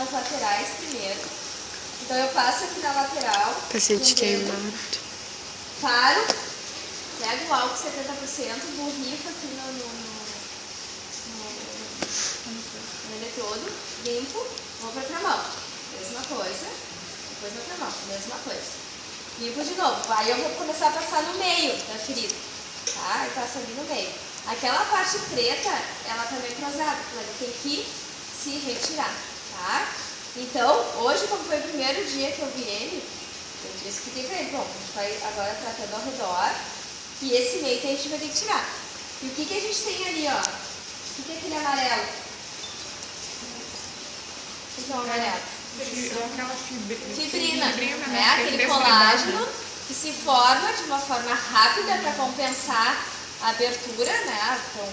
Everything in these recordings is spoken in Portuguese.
nas laterais primeiro. Então eu passo aqui na lateral. Paciente queimado. Paro, pego o álcool 70%, borrifo aqui no eletrodo, limpo, vou para outra mão. Mesma coisa. Depois na outra mão, mesma coisa. Limpo de novo. Aí eu vou começar a passar no meio da ferida. Tá? Eu passo ali no meio. Aquela parte preta, ela tá meio cruzada, ela tem que se retirar, tá? Então, hoje, como foi o primeiro dia que eu vi ele, eu expliquei pra ele, bom, a gente vai agora tratando ao redor, e esse meio que a gente vai ter que tirar. E o que a gente tem ali, ó? O que é aquele amarelo? O que é o amarelo? Aquela Fibrina, né? Aquele colágeno que se forma de uma forma rápida para compensar a abertura, né? Então,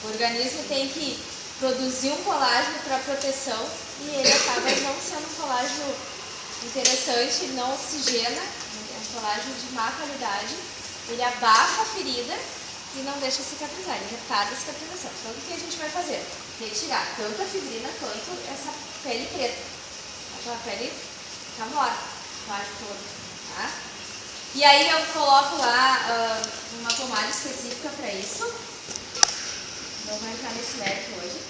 o organismo tem que produzir um colágeno para proteção e ele acaba não sendo um colágeno interessante, ele não oxigena, é um colágeno de má qualidade, ele abafa a ferida e não deixa cicatrizar, ele retarda a cicatrização. Então, o que a gente vai fazer? Retirar tanto a fibrina quanto essa pele preta. A pele tá morta, quase toda, tá? E aí eu coloco lá uma pomada específica para isso. Não vou entrar nesse mérito hoje,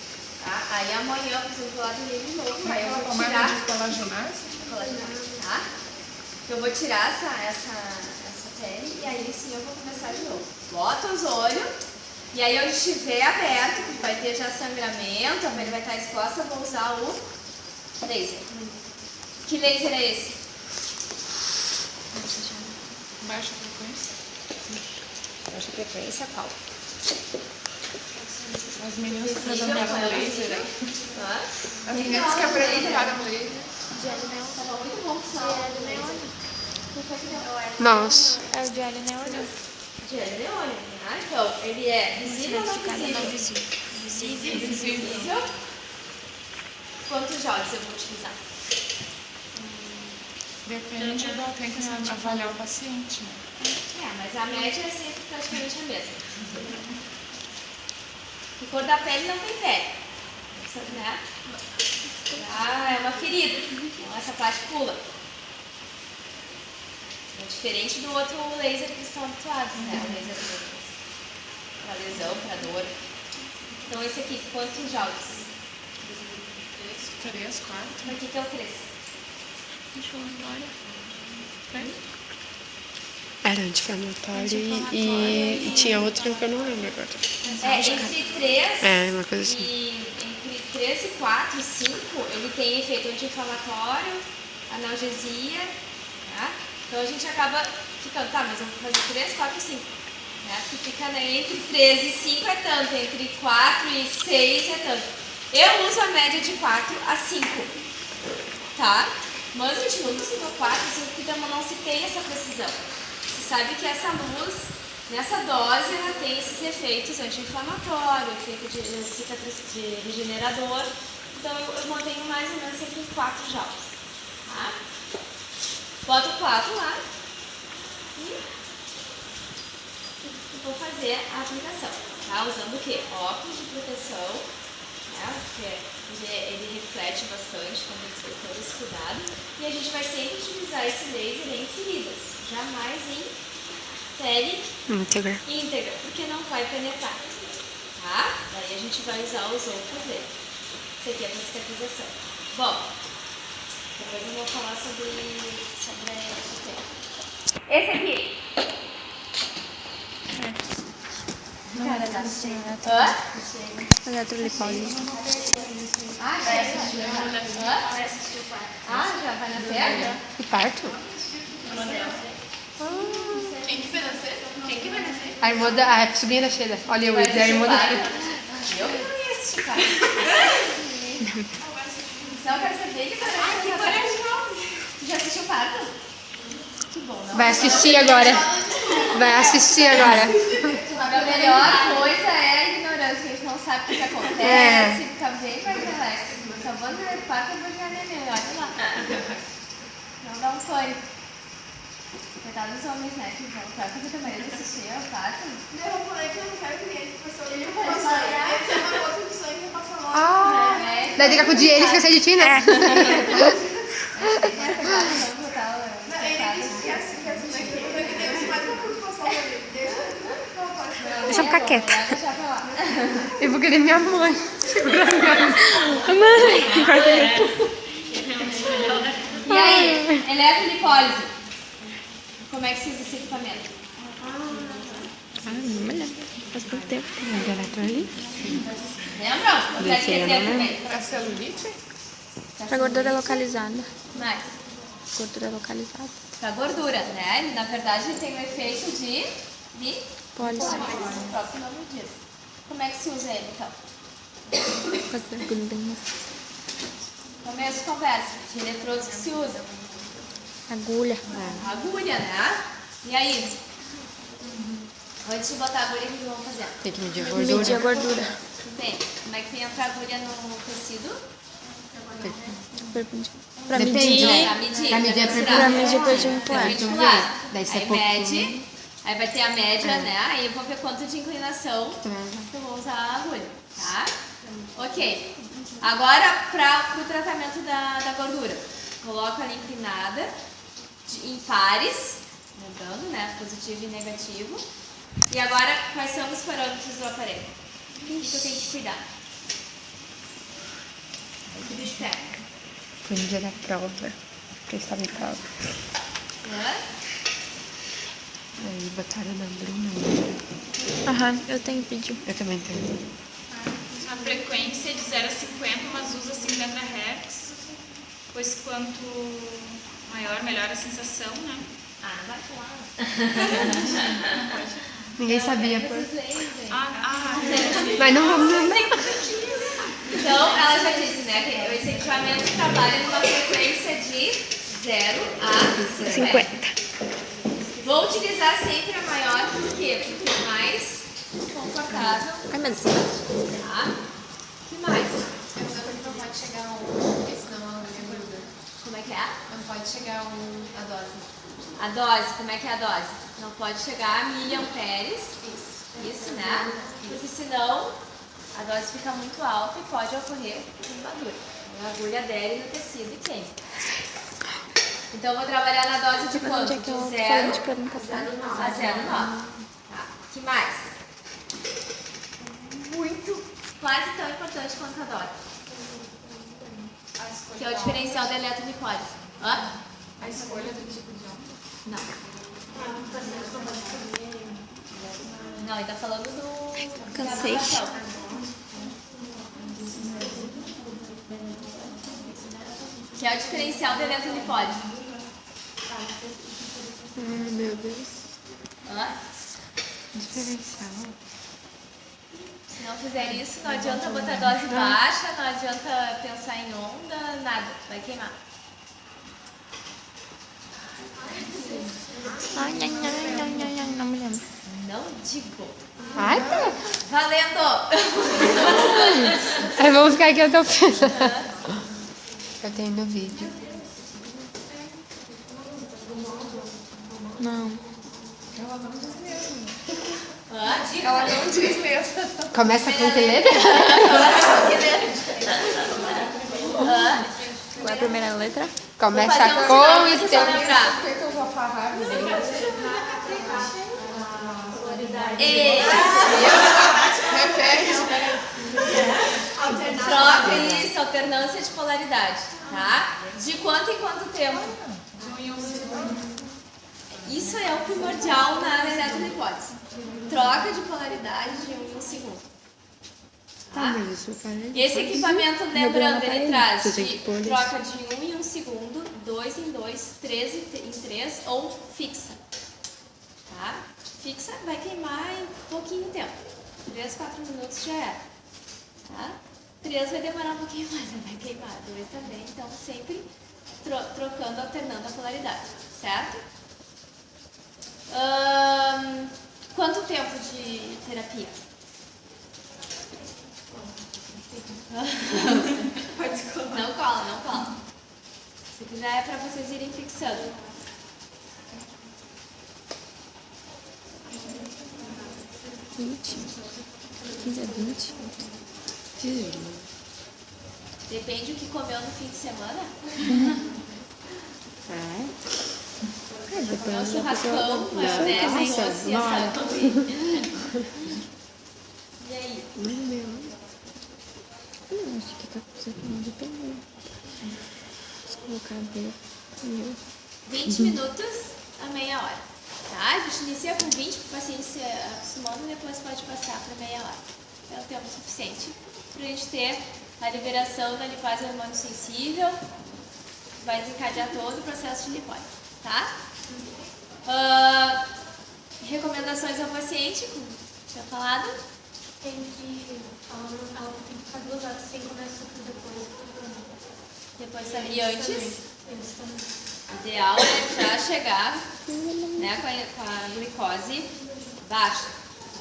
tá? Aí amanhã eu preciso lá do livro de novo. Aí eu vou tirar de colagenase, tá? Eu vou tirar essa pele e aí sim eu vou começar de novo. Bota os olhos e aí onde estiver aberto, que vai ter já sangramento, a pele vai estar exposta, eu vou usar o laser. Que laser é esse? baixa frequência. Baixa frequência qual? As meninas que apresentaram laser aí. As meninas Então, que apresentaram laser. Tava muito bom Nossa. É o de alho neônio. de neônio, né? Então, ele é visível ou não visível? Visível. Quantos jogs eu vou utilizar? Depende do tem que avaliar o paciente, né? Mas a média é sempre praticamente a mesma. A cor da pele não tem pele, né? É uma ferida, então essa parte pula. É diferente do outro laser que estão habituados, né? O laser para lesão, para dor. Então esse aqui, quantos jogos? 3, 4. Por que é o 3? Deixa eu olhar. Era anti-inflamatório e tinha outro que eu não lembro agora. Entre 3 uma coisa assim. entre 3 e 4 e 5, ele tem efeito anti-inflamatório, analgesia, tá? Então a gente acaba ficando, tá, mas eu vou fazer 3, 4 e 5. Né? Porque fica, né, entre 3 e 5 é tanto, entre 4 e 6 é tanto. Eu uso a média de 4 a 5, tá? Mas a gente nunca usou 4 a 5 porque não se tem essa precisão. Você sabe que essa luz, nessa dose, ela tem esses efeitos anti-inflamatórios, efeito de regenerador. Então eu mantenho mais ou menos entre 4 jogos. Tá? Boto 4 lá e vou fazer a aplicação. Tá? Usando o quê? Óculos de proteção, né? Porque ele reflete bastante quando a gente tem todo esse cuidado. E a gente vai sempre utilizar esse laser em feridas, jamais em pele íntegra, porque não vai penetrar. Tá? Daí a gente vai usar os outros lasers. Esse aqui é para cicatrização. Bom, depois eu vou falar sobre esse tema. Esse aqui. eletrolipose. Já vai nascer? E parto? Quem que vai nascer? Quem que vai nascer? A irmã a sobrinha da Sheila. Olha eu, a irmã da Sheila. Eu que não ia assistir, cara. Então eu quero saber que parece. Que corajoso. Já assistiu parto? Que bom, não? Vai assistir agora. Vai assistir agora. A melhor coisa é a ignorância, a gente não sabe o que acontece, fica bem mais relaxo. Só vou no parto e vou já neném, olha lá. Não dá um pânico. Coitado dos homens, né? Que vão pra fazer teu marido assistir ao fato. Eu falei que eu não quero que ele passou. Ele não passou. Ele tinha uma outra opção e não passou logo. Ah, É, daí daqui a pouco dia ele esqueceu de ti, né? tem pegado o jogo total. Ele disse que é assim, daqui. Só que Deus mais uma preocupação dele. Deixa eu ficar quieta. Vai deixar pra lá. Eu vou querer minha mãe. Mãe! E aí, eletrolipólise. Como é que se usa esse equipamento? Não me lembro. Faz pouco tempo. Ali? Lembram? Eu quero esquecer também. Pra celulite? Pra gordura localizada. Mais. Gordura localizada. Pra gordura, né? Ele, na verdade, ele tem o efeito de Pólise. o próprio nome diz. Como é que se usa ele, então? Fazer agulhinhas. Começo de conversa. De eletrodos que se usam. Agulha. Agulha, né? E aí? Antes de botar a agulha, o que vamos fazer? Tem que medir a Medir a gordura. gordura. Bem, como é que entra a agulha no tecido? Perpendicular. Pra Depende, medir. né? Pra medir. Pra medir é mensurar. Pra medir perpendicular. Perpendicular. Daí se é Aí pouquinho. mede, aí vai ter a média, né? Aí eu vou ver quanto de inclinação que eu vou usar a agulha, tá? Ok. Agora, pro tratamento da gordura. Coloco ela inclinada, em pares, lembrando, né? Positivo e negativo. E agora, quais são os parâmetros do aparelho? O que eu tenho que cuidar? O que o bicho pega? Foi no dia da prova. Que eu estava em prova. Hã? Aí botaram na Bruna. Aham, eu tenho vídeo. Eu também tenho. A frequência de 0 a 50, mas usa 50 Hz, pois quanto maior, melhor a sensação, né? Ah, não vai falar. Ninguém sabia. Vocês leem, gente. Mas não vamos lembrar. Então, ela já disse, né, que esse equipamento trabalha numa frequência de 0 a 50. Vou utilizar sempre a maior, por quê? Porque é mais confortável. Ai, mas Tá? O que mais? Eu não que não pode chegar porque senão a agulha gruda. Como é que é? Não pode chegar a dose. A dose, como é que é a dose? Não pode chegar a miliamperes. Isso, né? Porque senão a dose fica muito alta e pode ocorrer queimadura. A agulha adere no tecido e queima. Então eu vou trabalhar na dose de quanto? onde é que De eu 0 de perguntar pra a 0,9. Tá. Que mais? Muito, quase tão importante quanto a dose. Que é o diferencial da eletrolipólise. Hã? A escolha do tipo de onda. Não. Não, ele tá falando do... Cansei. da aplicação. Que é o diferencial da eletrolipólise. Meu Deus. Hã? Diferencial. Se não fizer isso, não adianta botar dose baixa, não adianta pensar em onda, nada. Vai queimar. Ai, não me lembro. Não digo. Ai, tá. Valendo! Aí vamos ficar aqui até o final. Eu tenho no vídeo. Não. Hã? Diga. Ela não diz mesmo. Começa com que letra? Hã? Qual é a primeira letra? Começa Vou fazer um com sinal e pra tem. você lembrar. Por que eu vou falar? E Repete. troca isso, alternância de polaridade, tá? De quanto em quanto tempo? Isso é o primordial na eletrolipólise. Troca de polaridade de 1 em 1 segundo. Tá, Tá? mas isso parece. Esse equipamento, lembrando, ele traz Você tem que de pôr isso. troca de 1 em 1 segundo, 2 em 2, 3 em 3 ou fixa. Tá? Fixa vai queimar em pouquinho tempo. 3, 4 minutos já era. Tá? 3 vai demorar um pouquinho mais, mas vai queimar. 2 também, então sempre trocando, alternando a polaridade. Certo? Quanto tempo de terapia? Não cola, não cola. Se quiser é pra vocês irem fixando. 20. 15 a 20. Depende do que comeu no fim de semana. Comeu um churrascão, maionese, doce e assado. E aí? Não, acho que tá precisando depender. Vou colocar bem. 20 minutos a meia hora. Tá? A gente inicia com 20 para o paciente se acostumando e depois pode passar para meia hora. É o tempo suficiente para a gente ter a liberação da lipase hormônio sensível, que vai desencadear todo o processo de lipólise. Tá? Recomendações ao paciente, como tinha falado. Ela tem que ficar 2 horas sem comer açúcar depois. E antes, o ideal é já chegar, né, com a glicose baixa.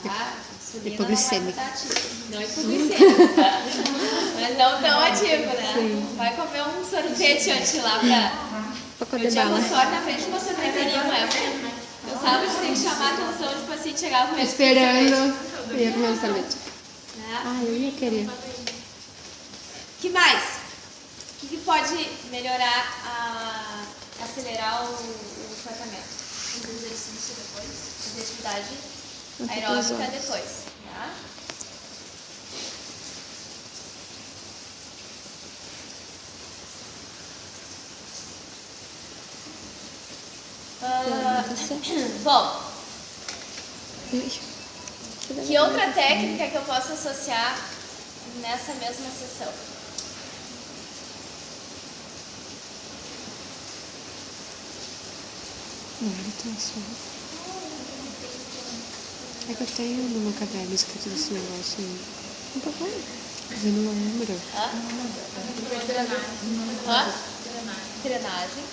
Tá? Hipoglicêmica. Não hipoglicêmica. Mas não tão ativo, né? Vai comer um sorvete antes de ir lá pra... Eu tinha um sorte na frente de uma sorveteria uma época. Eu sabia de ter que chamar a atenção de paciente chegar com esse Esperando. Eu ia comer um sorvete. Né? Eu ia querer. Que mais? O que pode melhorar, acelerar o tratamento? Os exercícios depois, a atividade aeróbica depois. Tá? Bom, que outra técnica que eu posso associar nessa mesma sessão? É que eu tenho no meu caderno escrito desse negócio aí. Mas eu não lembro. Drenagem.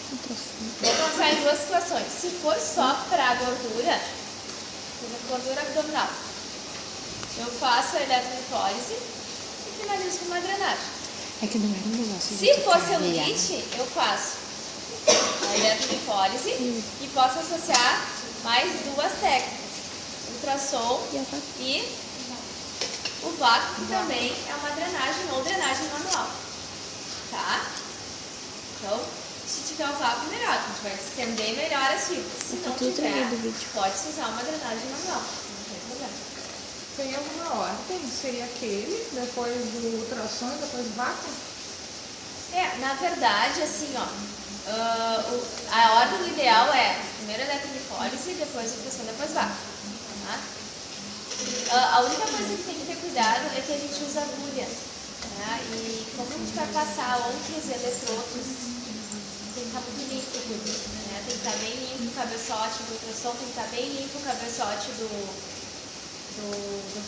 Vou pensar em 2 situações. Se for só para gordura, gordura abdominal, eu faço a eletrolipólise e finalizo com uma drenagem. É que não era um negócio. Se for celulite, eu faço a eletrolipólise e posso associar mais 2 técnicas. Ultrassom e o vácuo, que também é uma drenagem ou drenagem manual. Tá? Então, se tiver o vácuo, melhor. A gente vai estender melhor as fibras. Se não tiver, pode-se usar uma drenagem manual. Não tem problema. Tem alguma ordem? Seria aquele, depois do ultrassom e depois do vácuo? Na verdade, assim, ó, a ordem ideal é primeiro eletrolipólise, depois ultrassom, depois vácuo. Tá? A única coisa que tem que ter cuidado é que a gente usa agulha. Né? E como a gente vai passar outros eletrodos, tem que estar muito limpo tudo. Né? Tem que estar bem limpo o cabeçote do ultrassom, tem que estar bem limpo o cabeçote do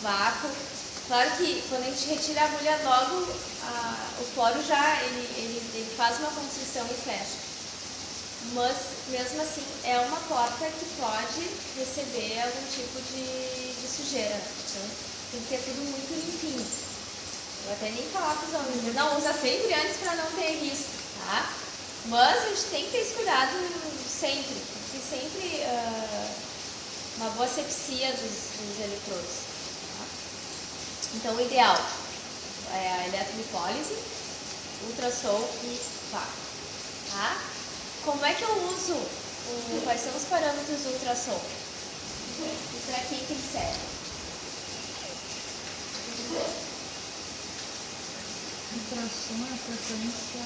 vácuo. Claro que quando a gente retira a agulha logo, o poro já ele faz uma constrição e fecha. Mas mesmo assim é uma porta que pode receber algum tipo de sujeira. Então tem que ter tudo muito limpinho. Eu até nem falar para os alunos, não usa sempre antes para não ter risco, tá? Mas a gente tem que ter esse cuidado sempre, tem sempre uma boa asepsia dos eletrodos. Tá? Então o ideal é a eletrolipólise, ultrassom e vácuo. Tá? Como é que eu uso? Quais são os parâmetros do ultrassom? E para que ele serve? Ultrassom é a frequência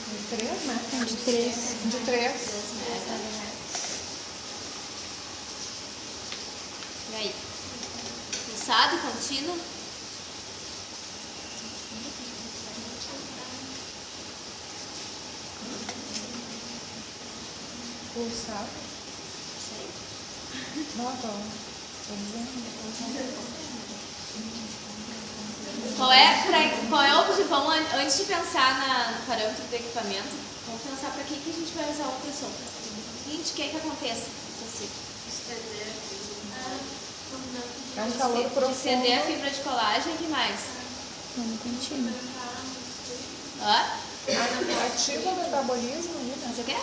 de 3, né? De 3. De 3. E aí? Pulsado, contínuo? Pulsado. Não, Qual é o objetivo? Vamos, antes de pensar no parâmetro do equipamento, vamos pensar para que a gente vai usar o ultrassom. O que a gente quer que aconteça? É um calor profundo. Estender a fibra de colagem, o que mais? Não contínuo. Ativa o metabolismo, né? Você quer?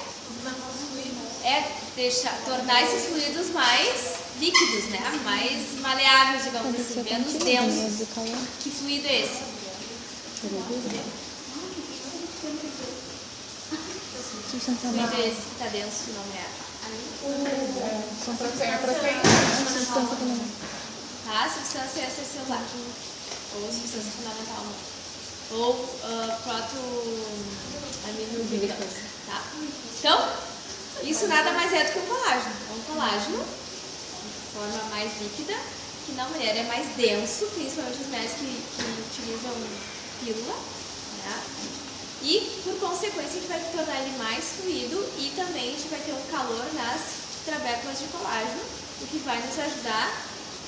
Tornar esses fluidos mais líquidos, né? Mais maleáveis, digamos assim, menos densos. Do calor. Que fluido é esse? Substância Fluido é esse que está denso, não é? São proteínas. substância fundamental. Tá? Substância extracelular. Ou substância fundamental. Ou protoaminoglicose. Tá? Então, isso nada mais é do que um colágeno. É um colágeno, de forma mais líquida, que na mulher é mais denso, principalmente os médicos que utilizam pílula, né? E, por consequência, a gente vai tornar ele mais fluido e também a gente vai ter um calor nas trabéculas de colágeno, o que vai nos ajudar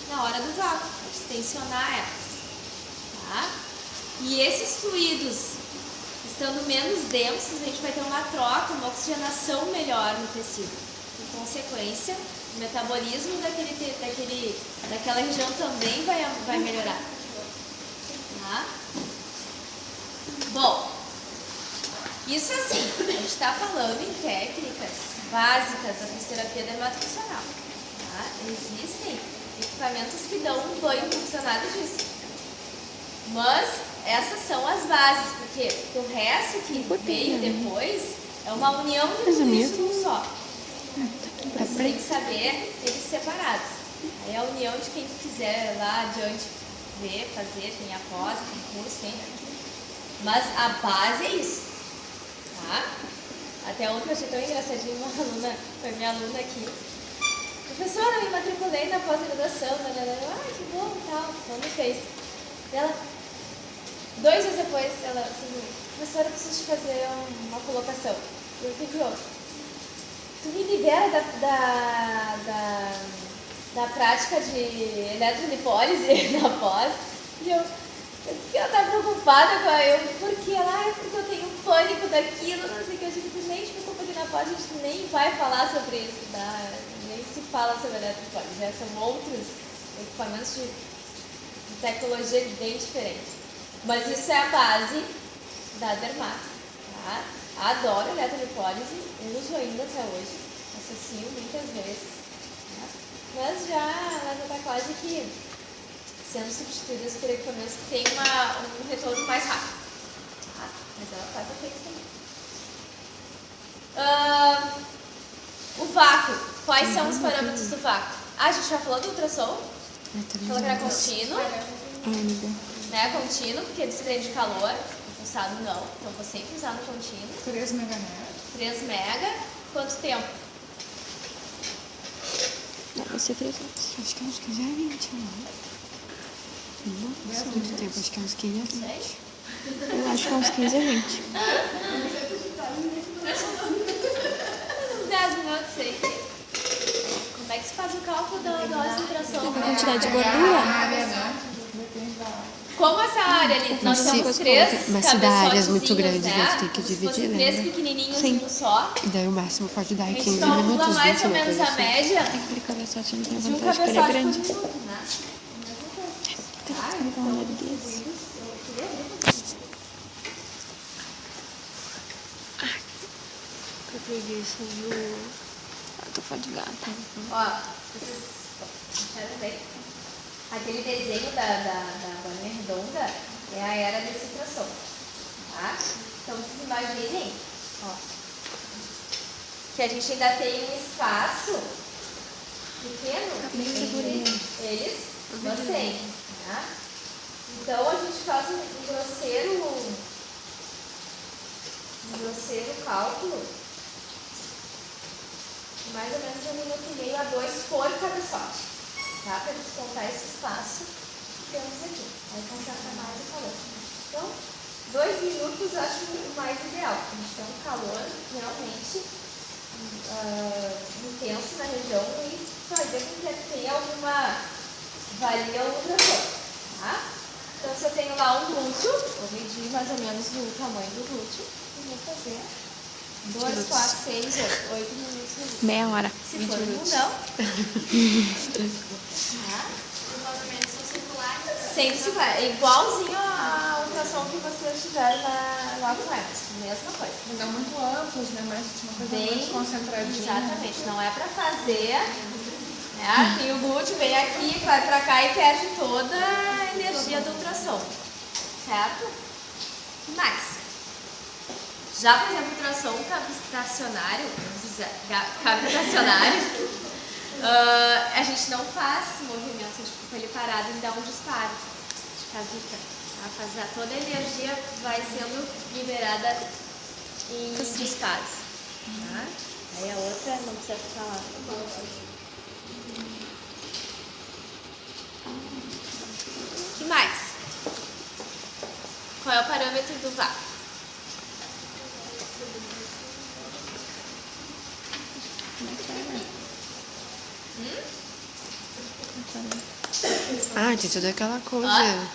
na hora do vácuo, a extensionar elas. Tá? E esses fluidos, estando menos densos, a gente vai ter uma troca, uma oxigenação melhor no tecido. Por consequência, o metabolismo daquela região também vai melhorar. Tá? Bom, isso assim, a gente está falando em técnicas básicas da fisioterapia dermatofuncional. Tá? Existem equipamentos que dão um banho não precisa nada disso. Mas essas são as bases, porque o resto que veio depois é uma união de tudo isso num só. Você tem que saber eles separados. Aí a união de quem quiser lá adiante ver, fazer, tem após, tem curso, tem. Mas a base é isso. Tá? Até ontem eu achei tão engraçadinho uma aluna, foi minha aluna aqui. Professora, eu me matriculei na pós-graduação, que bom e tal, quando fez. Ela, 2 dias depois, ela assim, professora, eu preciso te fazer uma colocação. Eu fiquei de outro. Tu me libera da prática de eletrolipólise na pós? E eu ela tá preocupada com eu, porque ela, porque eu tenho pânico daquilo, não sei o que. Eu digo, gente, por culpa de na pós a gente nem vai falar sobre isso, tá? Nem se fala sobre eletrolipólise, né? São outros equipamentos de tecnologia bem diferente. Mas isso é a base da dermato, tá? Adoro eletrolipólise, uso ainda até hoje, associo muitas vezes, né? Mas ela já está quase que sendo substituídas por equipamentos que têm um retorno mais rápido, tá? Mas ela faz efeito também. O vácuo, quais são os parâmetros do vácuo? A gente já falou do ultrassom, falou que era contínuo, né? Contínuo, porque desprende calor. Pulsado não, então vou sempre usar no contínuo. 3 MHz. 3 mega. Quanto tempo? Não, vai ser 3 horas. Acho que é uns 15 a 20, não. Nossa, muito tempo, acho que é uns 15 a 20. Eu acho que é uns 15 a 20. Uns 10 minutos, sei. Como é que se faz o cálculo da dose de ultrassom? A quantidade de gordura? Como essa área ali, nós temos 3 mas se dá áreas muito cabeçotezinhos, grandes, né? você tem que dividir, Se fosse 3 pequenininhos em um só, E daí o máximo pode dar a gente 15 calcula minutos, mais 20 ou menos a minutos. média Aquele cabeçote não tem de um vantagem, porque ele é cabeçote grande. por minuto, né? Que preguiça, viu? Eu tô fadigada. Ó, vocês acharam bem? Aquele desenho da bolinha redonda é a era desse ultrassom, tá? Então vocês imaginem, ó, que a gente ainda tem um espaço pequeno entre eles e vocês, tá? Então a gente faz um grosseiro cálculo, mais ou menos 1,5 minutos a 2 por cabeçote. Tá? Para descontar esse espaço que temos aqui. Aí concentra mais o calor. Então, 2 minutos eu acho o mais ideal. A gente tem um calor realmente intenso na região e fazer com que tenha alguma valia ou ultrassom. Tá? Então, se eu tenho lá um glúteo, vou medir mais ou menos o tamanho do glúteo e vou fazer 2, 4, 6, 8 minutos. Meia hora. Se for um bundão. Os movimentos são circulares. Sempre circular. É igualzinho a ultrassom que vocês tiveram lá com elas. Mesma coisa. Mas é muito amplos, né? Mas uma coisa Bem mais concentradinha. Exatamente. Não é para fazer, Tem o glúteo, vem aqui, vai pra cá e perde toda a energia do ultrassom. Certo? O que mais? Já, por exemplo, ultrassom cavitacionário, a gente não faz movimento, a gente fica ali parado e dá um disparo de cavita. Tá? Toda a energia vai sendo liberada em disparos. Tá? Aí a outra não precisa ficar lá. O que mais? Qual é o parâmetro do VAC? Ah, tem toda aquela coisa.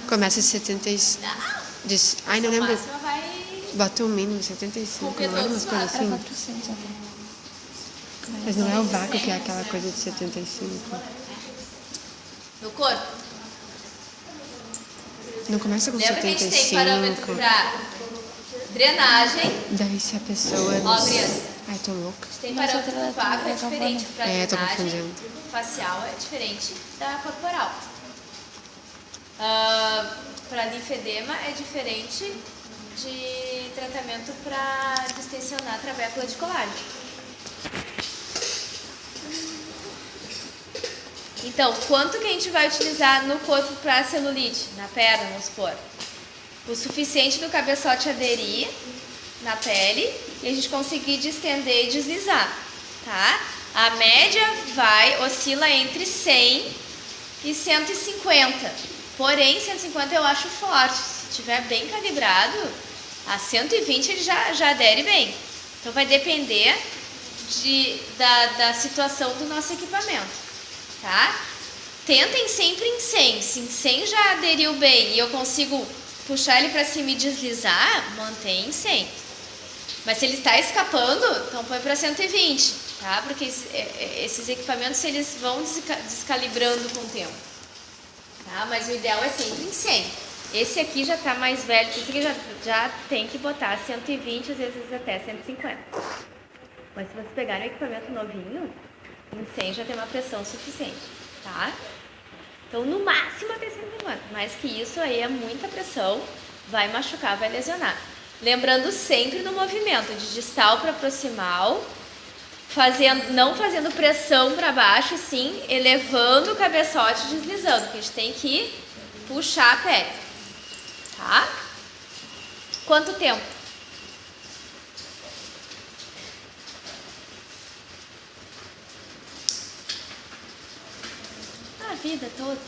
Começa a 75. Ai, não lembro. Máxima vai Bota o mínimo 75, não era umas coisas assim? 400 até. Mas não é o vácuo que é aquela coisa de 75. no corpo. Não começa com Lembra que a gente tem parâmetro 75. para drenagem. Daí se a pessoa... Ó, Briana. Ai, tô louca. Tem parâmetro do vácuo, é diferente para tô drenagem confundindo. facial, é diferente da corporal. Para linfedema é diferente de tratamento para distensionar a trabécula de colágeno. Então, quanto que a gente vai utilizar no corpo para celulite? Na perna, vamos supor. O suficiente do cabeçote aderir na pele e a gente conseguir distender e deslizar, tá? A média oscila entre 100 e 150. Porém, 150 eu acho forte. Se estiver bem calibrado, a 120 ele já adere bem. Então vai depender da situação do nosso equipamento, tá? Tentem sempre em 100. Se em 100 já aderiu bem e eu consigo puxar ele para cima e deslizar, mantém em 100. Mas se ele está escapando, então põe para 120, tá? Porque esses equipamentos eles vão descalibrando com o tempo, tá? Mas o ideal é sempre em 100. Esse aqui já está mais velho, esse aqui já tem que botar 120, às vezes até 150. Mas se você pegar um equipamento novinho, em 100 já tem uma pressão suficiente, tá? Então, no máximo até 150. Mais que isso, aí é muita pressão, vai machucar, vai lesionar. Lembrando sempre no movimento, de distal para proximal, não fazendo pressão para baixo, sim, elevando o cabeçote e deslizando, porque a gente tem que puxar a pele, tá? Quanto tempo? A vida toda.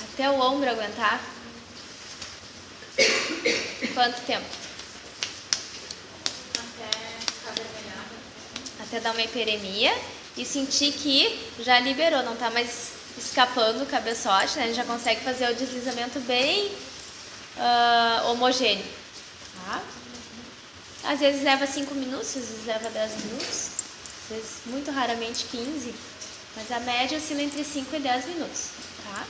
Até o ombro aguentar. Quanto tempo? Até dar uma hiperemia e sentir que já liberou, não está mais escapando o cabeçote, né? A gente já consegue fazer o deslizamento bem homogêneo, tá? Às vezes leva 5 minutos, às vezes leva 10 minutos, às vezes muito raramente 15, mas a média oscila entre 5 e 10 minutos, tá?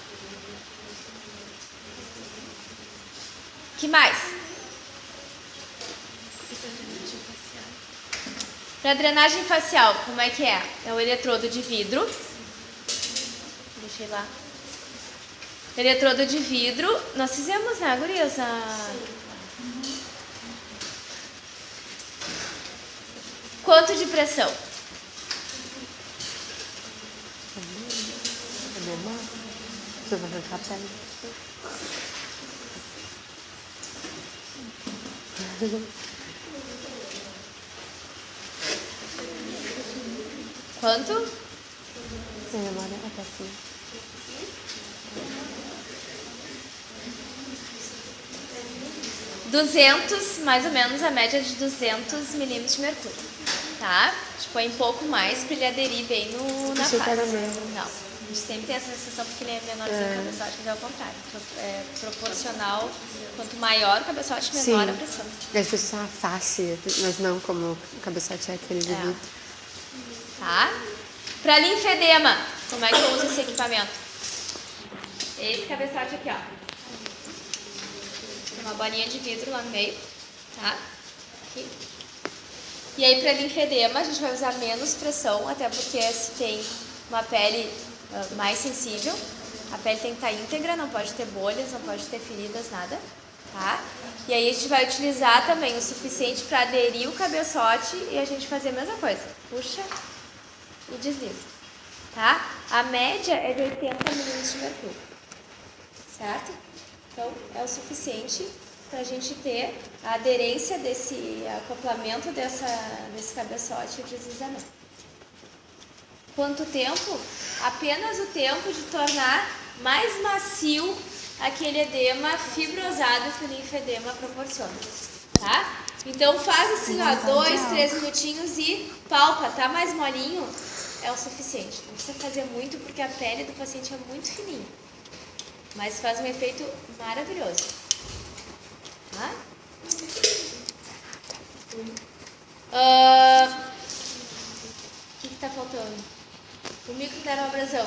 Que mais? Para drenagem facial, como é que é? É o eletrodo de vidro. Deixei lá. Eletrodo de vidro. Nós fizemos, né, gurias? Quanto de pressão? Você vai arrancar a pele. Quanto? Sem memória, até assim. Mais ou menos a média de 200 milímetros de mercúrio, tá? A gente põe um pouco mais para ele aderir bem na face. Não, a gente sempre tem essa sensação porque ele é menorzinho que o cabeçote, mas é o contrário. É proporcional, quanto maior o cabeçote, menor a pressão. E as pessoas são a face, mas não como o cabeçote é aquele de vidro. Tá? Para linfedema, como é que eu uso esse equipamento? Esse cabeçote aqui, ó. Tem uma bolinha de vidro lá no meio, tá? Aqui. E aí, para linfedema, a gente vai usar menos pressão, até porque se tem uma pele mais sensível, a pele tem que estar íntegra, não pode ter bolhas, não pode ter feridas, nada, tá? E aí a gente vai utilizar também o suficiente para aderir o cabeçote e a gente fazer a mesma coisa. Puxa e desliza, tá? A média é de 80 milímetros de mercúrio, certo? Então, é o suficiente para a gente ter a aderência desse acoplamento desse cabeçote e deslizamento. Quanto tempo? Apenas o tempo de tornar mais macio aquele edema fibrosado que o linfedema proporciona, tá? Então faz assim, ó, 2, 3 minutinhos e palpa, tá mais molinho, é o suficiente. Não precisa fazer muito porque a pele do paciente é muito fininha, mas faz um efeito maravilhoso, tá? O que tá faltando? O microdermabrasão.